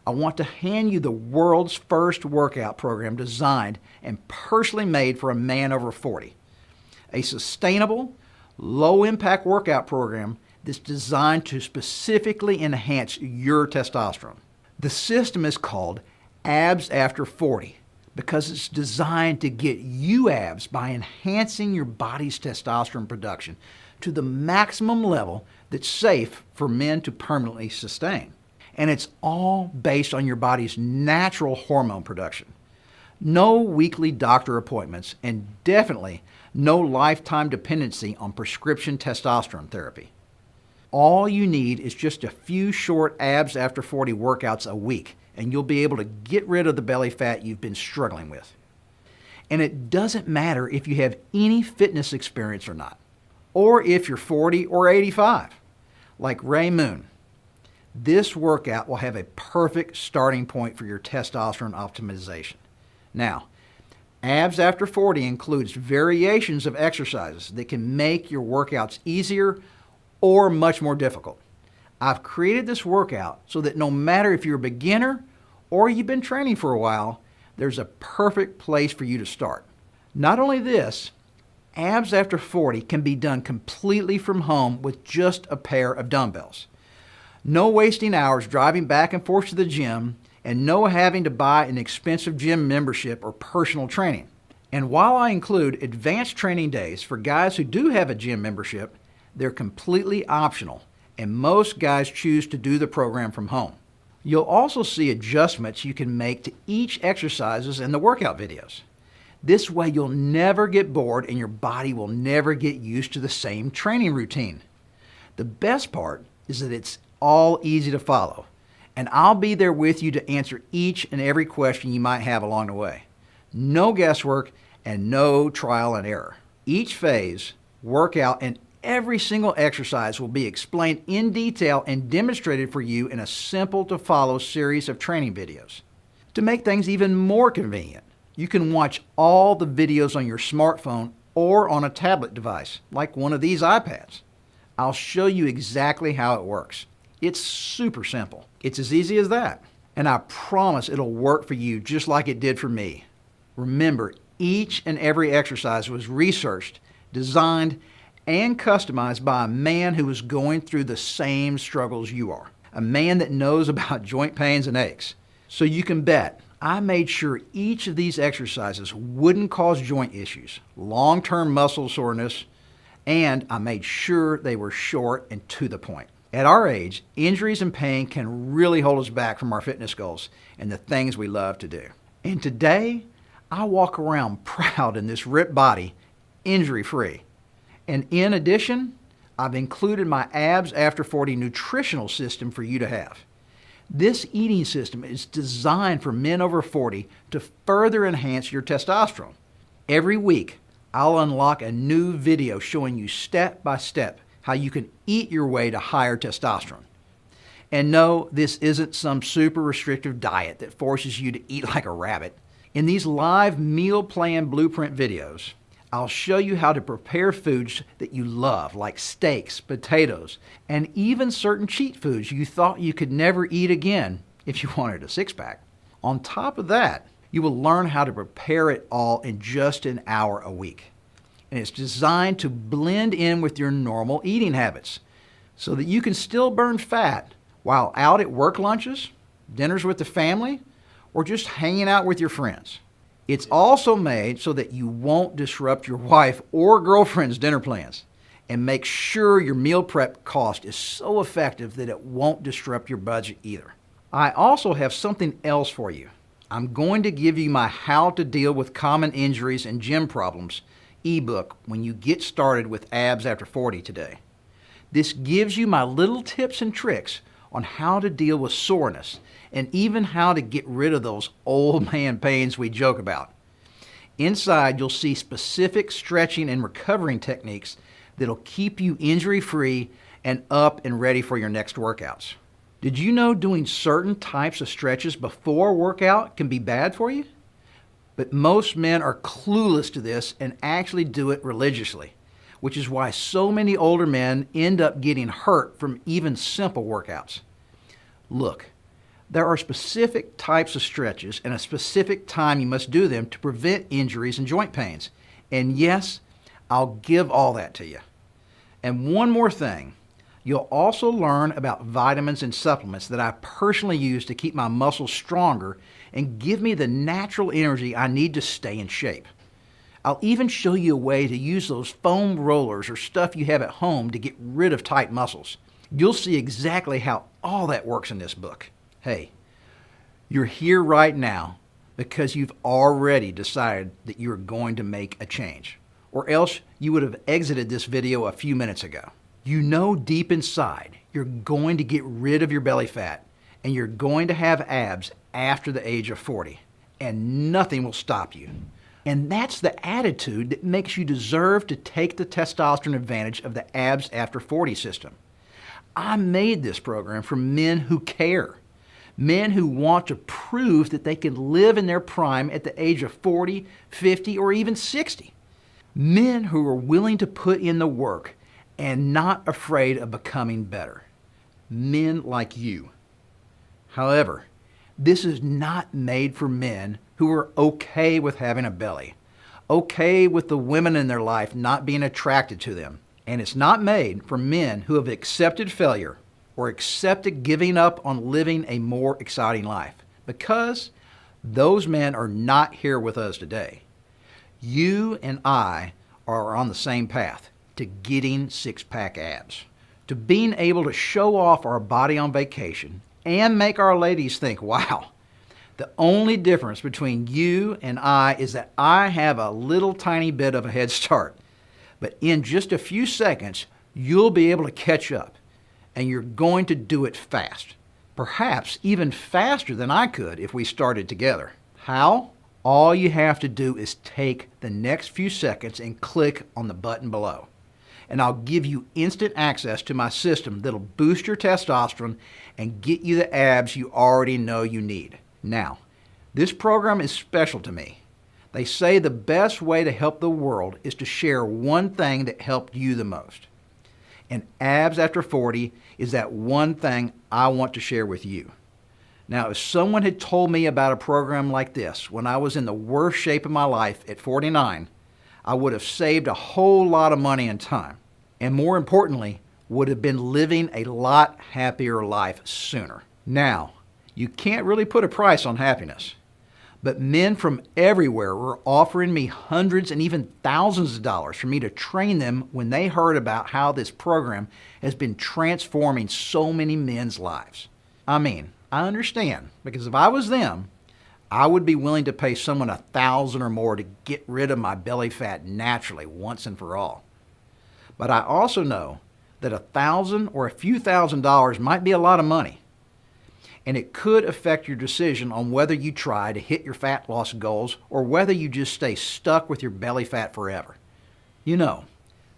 I want to hand you the world's first workout program designed and personally made for a man over 40. A sustainable, low-impact workout program that's designed to specifically enhance your testosterone. The system is called Abs After 40 because it's designed to get you abs by enhancing your body's testosterone production to the maximum level that's safe for men to permanently sustain. And it's all based on your body's natural hormone production. No weekly doctor appointments, and definitely no lifetime dependency on prescription testosterone therapy. All you need is just a few short Abs After 40 workouts a week, and you'll be able to get rid of the belly fat you've been struggling with. And it doesn't matter if you have any fitness experience or not, or if you're 40 or 85, like Ray Moon. This workout will have a perfect starting point for your testosterone optimization. Now, Abs After 40 includes variations of exercises that can make your workouts easier or much more difficult. I've created this workout so that no matter if you're a beginner or you've been training for a while, there's a perfect place for you to start. Not only this, Abs After 40 can be done completely from home with just a pair of dumbbells. No wasting hours driving back and forth to the gym, and no having to buy an expensive gym membership or personal training. And while I include advanced training days for guys who do have a gym membership, they're completely optional, and most guys choose to do the program from home. You'll also see adjustments you can make to each exercises and the workout videos. This way you'll never get bored and your body will never get used to the same training routine. The best part is that it's all easy to follow, and I'll be there with you to answer each and every question you might have along the way. No guesswork and no trial and error. Each phase, workout, and every single exercise will be explained in detail and demonstrated for you in a simple to follow series of training videos. To make things even more convenient, you can watch all the videos on your smartphone or on a tablet device, like one of these iPads. I'll show you exactly how it works. It's super simple. It's as easy as that. And I promise it'll work for you just like it did for me. Remember, each and every exercise was researched, designed, and customized by a man who was going through the same struggles you are. A man that knows about joint pains and aches. So you can bet I made sure each of these exercises wouldn't cause joint issues, long-term muscle soreness, and I made sure they were short and to the point. At our age, injuries and pain can really hold us back from our fitness goals and the things we love to do. And today, I walk around proud in this ripped body, injury-free. And in addition, I've included my Abs After 40 nutritional system for you to have. This eating system is designed for men over 40 to further enhance your testosterone. Every week, I'll unlock a new video showing you step by step how you can eat your way to higher testosterone. And no, this isn't some super restrictive diet that forces you to eat like a rabbit. In these live meal plan blueprint videos, I'll show you how to prepare foods that you love, like steaks, potatoes, and even certain cheat foods you thought you could never eat again if you wanted a six-pack. On top of that, you will learn how to prepare it all in just an hour a week. And it's designed to blend in with your normal eating habits so that you can still burn fat while out at work lunches, dinners with the family, or just hanging out with your friends. It's also made so that you won't disrupt your wife or girlfriend's dinner plans, and make sure your meal prep cost is so effective that it won't disrupt your budget either. I also have something else for you. I'm going to give you my How to Deal with Common Injuries and Gym Problems ebook when you get started with Abs After 40 today. This gives you my little tips and tricks on how to deal with soreness and even how to get rid of those old man pains we joke about. Inside, you'll see specific stretching and recovering techniques that'll keep you injury-free and up and ready for your next workouts. Did you know doing certain types of stretches before a workout can be bad for you? But most men are clueless to this and actually do it religiously, which is why so many older men end up getting hurt from even simple workouts. Look, there are specific types of stretches and a specific time you must do them to prevent injuries and joint pains. And yes, I'll give all that to you. And one more thing, you'll also learn about vitamins and supplements that I personally use to keep my muscles stronger and give me the natural energy I need to stay in shape. I'll even show you a way to use those foam rollers or stuff you have at home to get rid of tight muscles. You'll see exactly how all that works in this book. Hey, you're here right now because you've already decided that you're going to make a change, or else you would have exited this video a few minutes ago. You know deep inside you're going to get rid of your belly fat and you're going to have abs after the age of 40, and nothing will stop you. And that's the attitude that makes you deserve to take the testosterone advantage of the Abs After 40 system. I made this program for men who care, men who want to prove that they can live in their prime at the age of 40, 50, or even 60. Men who are willing to put in the work and not afraid of becoming better. Men like you. However, this is not made for men who are okay with having a belly, okay with the women in their life not being attracted to them. And it's not made for men who have accepted failure or accepted giving up on living a more exciting life, because those men are not here with us today. You and I are on the same path to getting six-pack abs, to being able to show off our body on vacation and make our ladies think, wow. The only difference between you and I is that I have a little tiny bit of a head start. But in just a few seconds, you'll be able to catch up, and you're going to do it fast. Perhaps even faster than I could if we started together. How? All you have to do is take the next few seconds and click on the button below. And I'll give you instant access to my system that'll boost your testosterone and get you the abs you already know you need. Now, this program is special to me. They say the best way to help the world is to share one thing that helped you the most. And Abs After 40 is that one thing I want to share with you. Now, if someone had told me about a program like this when I was in the worst shape of my life at 49, I would have saved a whole lot of money and time. And more importantly, would have been living a lot happier life sooner. Now, you can't really put a price on happiness, but men from everywhere were offering me hundreds and even thousands of dollars for me to train them when they heard about how this program has been transforming so many men's lives. I mean, I understand, because if I was them, I would be willing to pay someone $1,000 or more to get rid of my belly fat naturally once and for all. But I also know that $1,000 or a few $1,000s might be a lot of money, and it could affect your decision on whether you try to hit your fat loss goals or whether you just stay stuck with your belly fat forever. You know,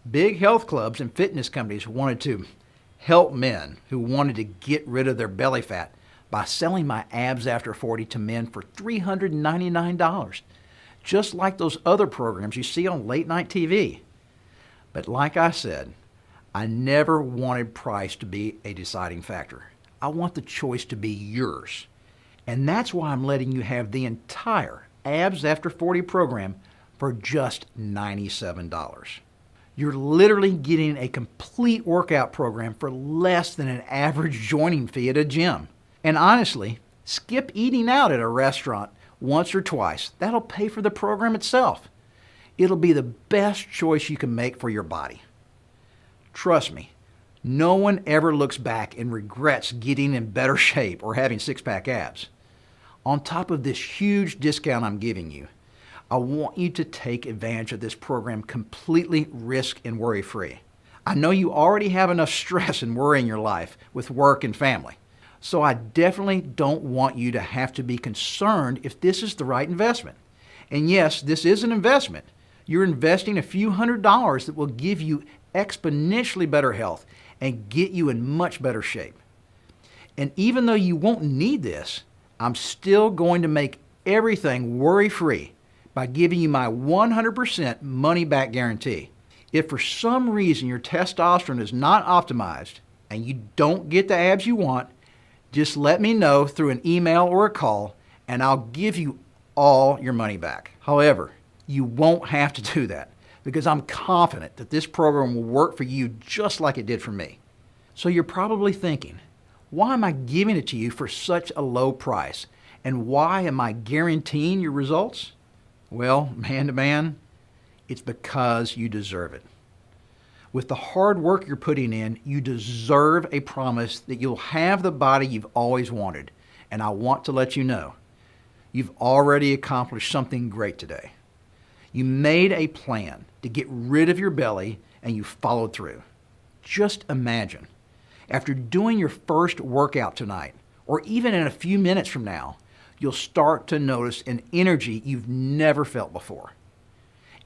big health clubs and fitness companies wanted to help men who wanted to get rid of their belly fat by selling my Abs After 40 to men for $399, just like those other programs you see on late night TV. But like I said, I never wanted price to be a deciding factor. I want the choice to be yours. And that's why I'm letting you have the entire Abs After 40 program for just $97. You're literally getting a complete workout program for less than an average joining fee at a gym. And honestly, skip eating out at a restaurant once or twice. That'll pay for the program itself. It'll be the best choice you can make for your body. Trust me, no one ever looks back and regrets getting in better shape or having six-pack abs. On top of this huge discount I'm giving you, I want you to take advantage of this program completely risk and worry-free. I know you already have enough stress and worry in your life with work and family, so I definitely don't want you to have to be concerned if this is the right investment. And yes, this is an investment. You're investing a few $100s that will give you exponentially better health and get you in much better shape. And even though you won't need this, I'm still going to make everything worry-free by giving you my 100% money-back guarantee. If for some reason your testosterone is not optimized and you don't get the abs you want, just let me know through an email or a call and I'll give you all your money back. However, you won't have to do that because I'm confident that this program will work for you just like it did for me. So you're probably thinking, why am I giving it to you for such a low price? And why am I guaranteeing your results? Well, man to man, it's because you deserve it. With the hard work you're putting in, you deserve a promise that you'll have the body you've always wanted. And I want to let you know, you've already accomplished something great today. You made a plan to get rid of your belly and you followed through. Just imagine, after doing your first workout tonight, or even in a few minutes from now, you'll start to notice an energy you've never felt before.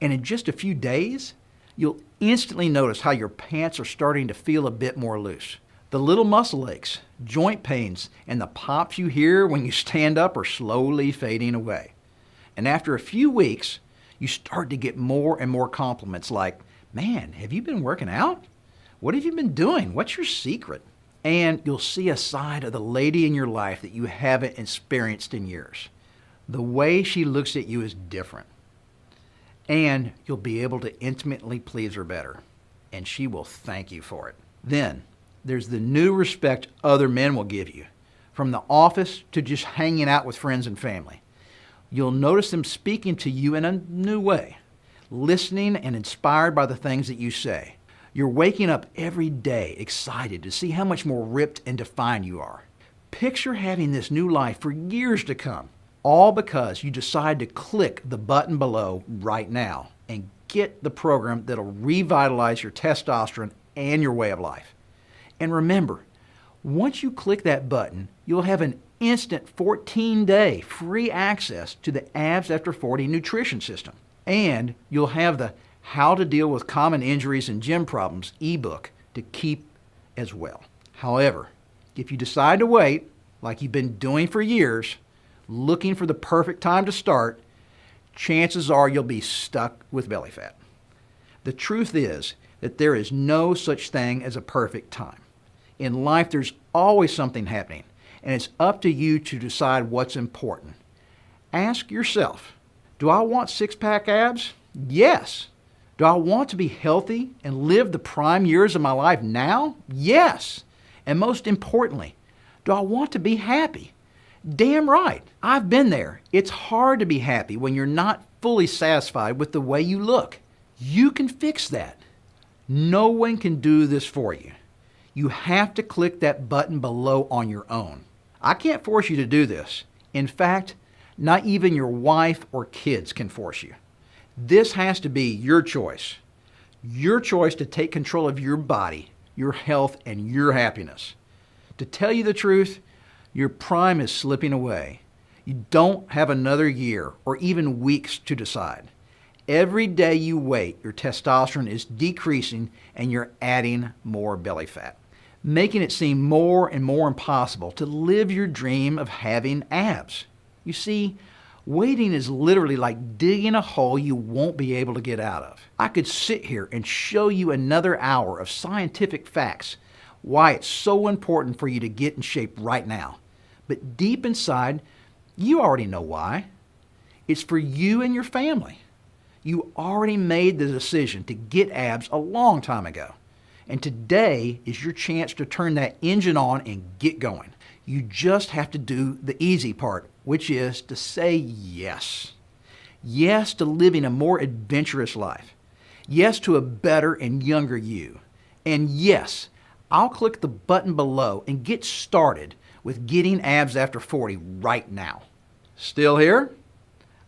And in just a few days, you'll instantly notice how your pants are starting to feel a bit more loose. The little muscle aches, joint pains, and the pops you hear when you stand up are slowly fading away. And after a few weeks, you start to get more and more compliments like, "Man, have you been working out? What have you been doing? What's your secret?" And you'll see a side of the lady in your life that you haven't experienced in years. The way she looks at you is different. And you'll be able to intimately please her better. And she will thank you for it. Then, there's the new respect other men will give you, from the office to just hanging out with friends and family. You'll notice them speaking to you in a new way, listening and inspired by the things that you say. You're waking up every day excited to see how much more ripped and defined you are. Picture having this new life for years to come, all because you decide to click the button below right now and get the program that'll revitalize your testosterone and your way of life. And remember, once you click that button, you'll have an instant 14-day free access to the Abs After 40 nutrition system. And you'll have the How to Deal with Common Injuries and Gym Problems ebook to keep as well. However, if you decide to wait, like you've been doing for years, looking for the perfect time to start, chances are you'll be stuck with belly fat. The truth is that there is no such thing as a perfect time. In life, there's always something happening, and it's up to you to decide what's important. Ask yourself, do I want six-pack abs? Yes. Do I want to be healthy and live the prime years of my life now? Yes. And most importantly, do I want to be happy? Damn right. I've been there. It's hard to be happy when you're not fully satisfied with the way you look. You can fix that. No one can do this for you. You have to click that button below on your own. I can't force you to do this. In fact, not even your wife or kids can force you. This has to be your choice. Your choice to take control of your body, your health, and your happiness. To tell you the truth, your prime is slipping away. You don't have another year or even weeks to decide. Every day you wait, your testosterone is decreasing and you're adding more belly fat, making it seem more and more impossible to live your dream of having abs. You see, waiting is literally like digging a hole you won't be able to get out of. I could sit here and show you another hour of scientific facts why it's so important for you to get in shape right now. But deep inside, you already know why. It's for you and your family. You already made the decision to get abs a long time ago. And today is your chance to turn that engine on and get going. You just have to do the easy part, which is to say yes. Yes to living a more adventurous life. Yes to a better and younger you. And yes, I'll click the button below and get started with getting abs after 40 right now. Still here?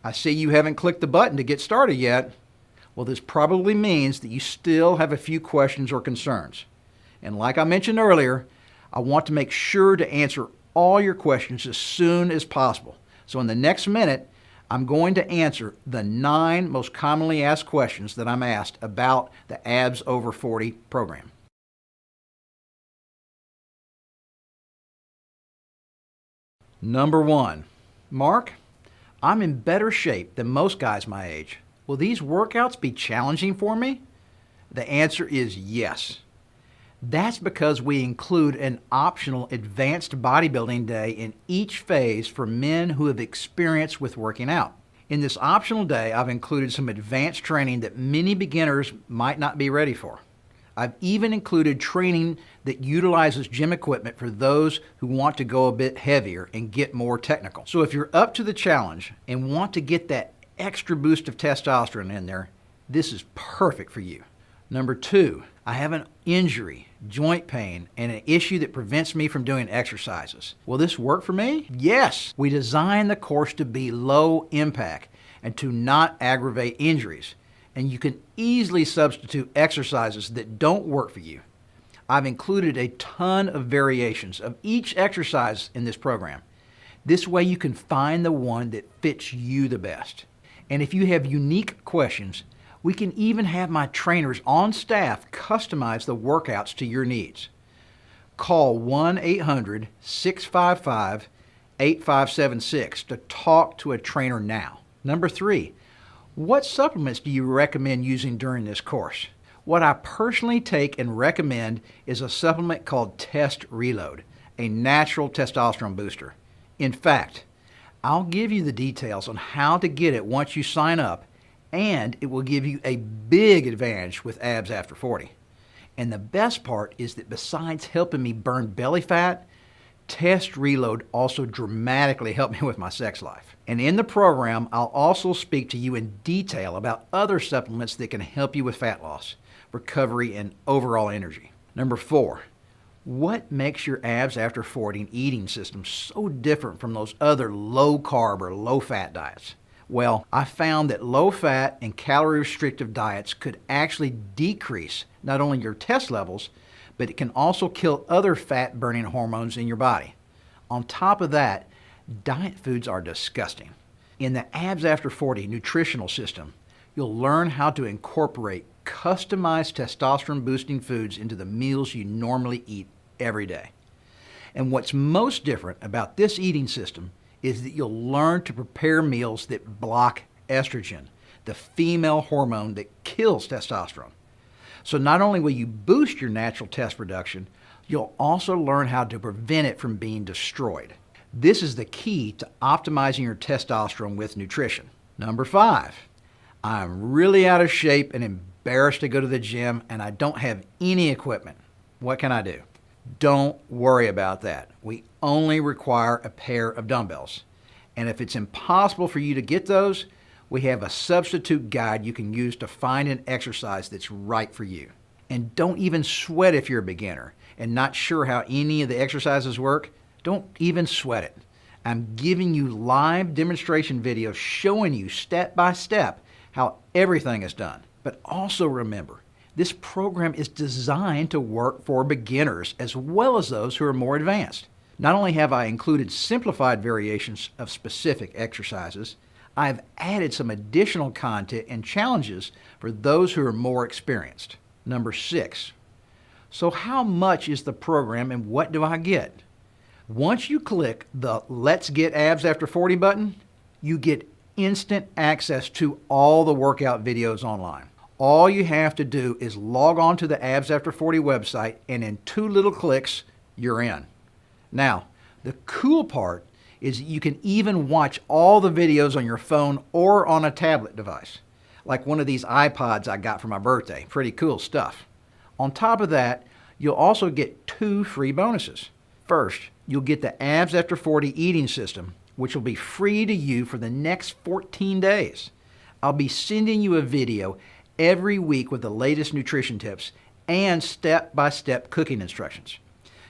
I see you haven't clicked the button to get started yet. Well, this probably means that you still have a few questions or concerns. And like I mentioned earlier, I want to make sure to answer all your questions as soon as possible. So in the next minute, I'm going to answer the 9 most commonly asked questions that I'm asked about the Abs Over 40 program. Number 1, Mark, I'm in better shape than most guys my age. Will these workouts be challenging for me? The answer is yes. That's because we include an optional advanced bodybuilding day in each phase for men who have experience with working out. In this optional day, I've included some advanced training that many beginners might not be ready for. I've even included training that utilizes gym equipment for those who want to go a bit heavier and get more technical. So if you're up to the challenge and want to get that extra boost of testosterone in there, this is perfect for you. Number 2, I have an injury, joint pain, and an issue that prevents me from doing exercises. Will this work for me? Yes. We designed the course to be low impact and to not aggravate injuries. And you can easily substitute exercises that don't work for you. I've included a ton of variations of each exercise in this program. This way you can find the one that fits you the best. And if you have unique questions, we can even have my trainers on staff customize the workouts to your needs. Call 1-800-655-8576 to talk to a trainer now. Number 3, what supplements do you recommend using during this course? What I personally take and recommend is a supplement called Test Reload, a natural testosterone booster. In fact, I'll give you the details on how to get it once you sign up, and it will give you a big advantage with abs after 40. And the best part is that besides helping me burn belly fat, Test Reload also dramatically helped me with my sex life. And in the program, I'll also speak to you in detail about other supplements that can help you with fat loss, recovery, and overall energy. Number 4, what makes your abs after 40 eating system so different from those other low-carb or low-fat diets? Well, I found that low-fat and calorie-restrictive diets could actually decrease not only your test levels, but it can also kill other fat-burning hormones in your body. On top of that, diet foods are disgusting. In the Abs After 40 nutritional system, you'll learn how to incorporate customized testosterone-boosting foods into the meals you normally eat every day. And what's most different about this eating system is that you'll learn to prepare meals that block estrogen, the female hormone that kills testosterone. So not only will you boost your natural test production, you'll also learn how to prevent it from being destroyed. This is the key to optimizing your testosterone with nutrition. Number 5, I'm really out of shape and embarrassed to go to the gym and I don't have any equipment. What can I do? Don't worry about that. We only require a pair of dumbbells. And if it's impossible for you to get those, we have a substitute guide you can use to find an exercise that's right for you. And don't even sweat if you're a beginner and not sure how any of the exercises work. Don't even sweat it. I'm giving you live demonstration videos showing you step by step how everything is done. But also remember, This program is designed to work for beginners as well as those who are more advanced. Not only have I included simplified variations of specific exercises, I've added some additional content and challenges for those who are more experienced. Number 6. So how much is the program and what do I get? Once you click the Let's Get Abs After 40 button, you get instant access to all the workout videos online. All you have to do is log on to the Abs After 40 website, and in 2 little clicks, you're in. Now, the cool part is that you can even watch all the videos on your phone or on a tablet device, like one of these iPods I got for my birthday. Pretty cool stuff. On top of that, you'll also get 2 free bonuses. First, you'll get the Abs After 40 eating system, which will be free to you for the next 14 days. I'll be sending you a video every week with the latest nutrition tips and step-by-step cooking instructions.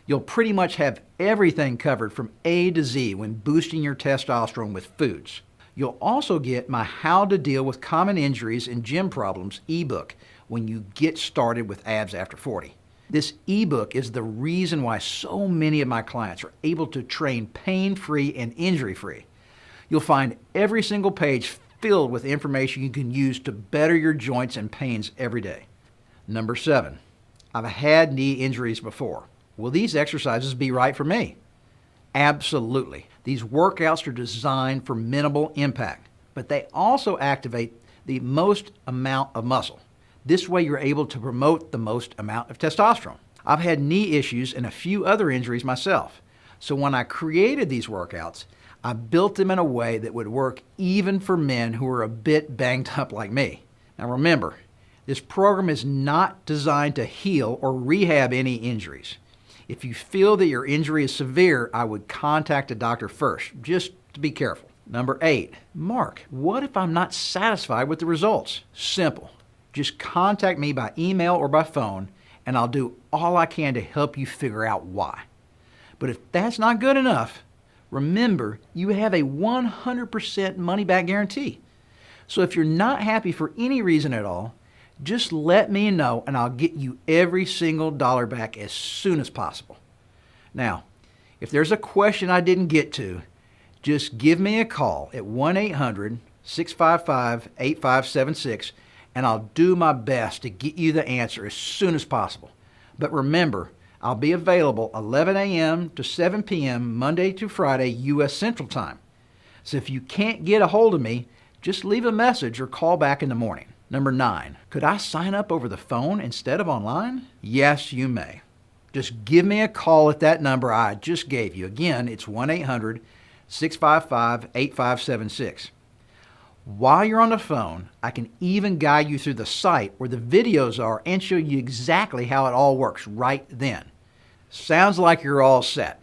You'll pretty much have everything covered from A to Z when boosting your testosterone with foods. You'll also get my How to Deal with Common Injuries and Gym Problems ebook when you get started with Abs After 40. This ebook is the reason why so many of my clients are able to train pain-free and injury-free. You'll find every single page filled with information you can use to better your joints and pains every day. Number 7, I've had knee injuries before. Will these exercises be right for me? Absolutely. These workouts are designed for minimal impact, but they also activate the most amount of muscle. This way you're able to promote the most amount of testosterone. I've had knee issues and a few other injuries myself, so when I created these workouts, I built them in a way that would work even for men who are a bit banged up like me. Now remember, this program is not designed to heal or rehab any injuries. If you feel that your injury is severe, I would contact a doctor first, just to be careful. Number 8, Mark, what if I'm not satisfied with the results? Simple. Just contact me by email or by phone, and I'll do all I can to help you figure out why. But if that's not good enough, remember, you have a 100% money-back guarantee. So if you're not happy for any reason at all, just let me know and I'll get you every single dollar back as soon as possible. Now, if there's a question I didn't get to, just give me a call at 1-800-655-8576 and I'll do my best to get you the answer as soon as possible. But remember, I'll be available 11 a.m. to 7 p.m. Monday to Friday, U.S. Central Time. So if you can't get a hold of me, just leave a message or call back in the morning. Number 9, could I sign up over the phone instead of online? Yes, you may. Just give me a call at that number I just gave you. Again, it's 1-800-655-8576. While you're on the phone, I can even guide you through the site where the videos are and show you exactly how it all works right then. Sounds like you're all set.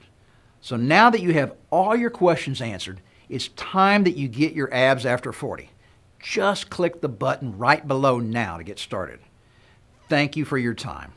So now that you have all your questions answered, it's time that you get your abs after 40. Just click the button right below now to get started. Thank you for your time.